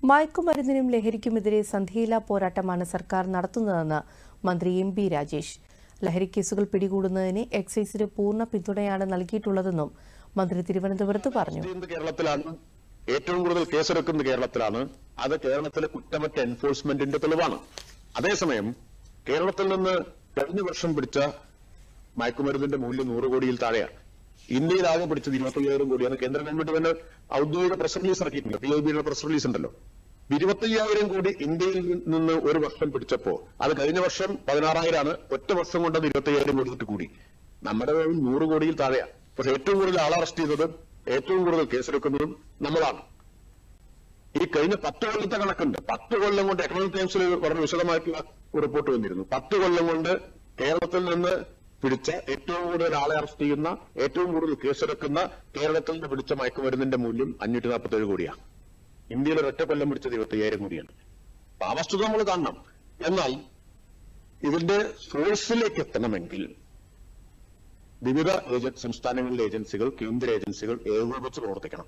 മയക്കുമരുന്നിനും ലഹരിക്കുമെതിരെ സന്ധിയില്ലാ പോരാട്ടമാണ് സർക്കാർ നടത്തുന്നതെന്ന് മന്ത്രി എം.ബി. രാജേഷ്. ലഹരിക്കേസുകൾ പിടികൂടുന്നതിന് എക്സൈസിന് പൂർണ്ണ പിന്തുണയാണ് നൽകിയിട്ടുള്ളതെന്നും മന്ത്രി തിരുവനന്തപുരത്ത് പറഞ്ഞു. കേരളത്തിലാണ് ഏറ്റവും കൂടുതൽ കേസെടുക്കുന്നത് കേരളത്തിലാണ്. അത് കേരളത്തിലെ കുറ്റമറ്റ എൻഫോഴ്സ്മെന്റിന്റെ തെളിവാണ്. അതേസമയം കേരളത്തിൽ നിന്ന് കഴിഞ്ഞ വർഷം പിടിച്ച മയക്കുമരുന്നിന്റെ മൂല്യം 100 കോടിയിൽ താഴെയാണ്. ഇന്ത്യയിലാകെ പിടിച്ചത് 25,000 കോടിയാണ്. കേന്ദ്ര ഗവൺമെന്റ് തന്നെ ഔദ്യോഗിക പ്രസ് റിലീസ് ഇറക്കിയിട്ടുണ്ട്. PIBയുടെ പ്രസ് റിലീസ് ഉണ്ടല്ലോ. 25,000 കോടി ഇന്ത്യയിൽ നിന്ന് ഒരു വർഷം പിടിച്ചപ്പോ അത് കഴിഞ്ഞ വർഷം 16,000 ആണ്. ഒറ്റ വർഷം കൊണ്ട് അത് 25,000 കോടി കൂടി. നമ്മുടെ 100 കോടിയിൽ താഴെയാണ്. പക്ഷെ ഏറ്റവും കൂടുതൽ ആളെ അറസ്റ്റ് ചെയ്തതും ഏറ്റവും കൂടുതൽ കേസെടുക്കുന്നതും നമ്മളാണ്. ഈ കഴിഞ്ഞ 10 കൊല്ലത്തെ കണക്കുണ്ട്. 10 കൊല്ലം കൊണ്ട് എക്കണോമിക് ടൈംസിൽ വളരെ വിശദമായിട്ടുള്ള ഒരു റിപ്പോർട്ട് വന്നിരുന്നു. 10 കൊല്ലം കൊണ്ട് കേരളത്തിൽ നിന്ന് പിടിച്ച ഏറ്റവും കൂടുതൽ ആളെ അറസ്റ്റ് ചെയ്യുന്ന, ഏറ്റവും കൂടുതൽ കേസെടുക്കുന്ന കേരളത്തിൽ നിന്ന് പിടിച്ച മയക്കുമരുന്നിന്റെ മൂല്യം 547 കോടിയാണ്. ഇന്ത്യയിൽ ഒരൊറ്റ കൊല്ലം പിടിച്ചത് 25,000 കോടിയാണ്. ആ വസ്തുത നമ്മൾ കാണണം. എന്നാൽ ഇതിന്റെ സോഴ്സിലേക്ക് എത്തണമെങ്കിൽ വിവിധ സംസ്ഥാനങ്ങളിലെ ഏജൻസികൾ, കേന്ദ്ര ഏജൻസികൾ ഏകോപിച്ച് പ്രവർത്തിക്കണം.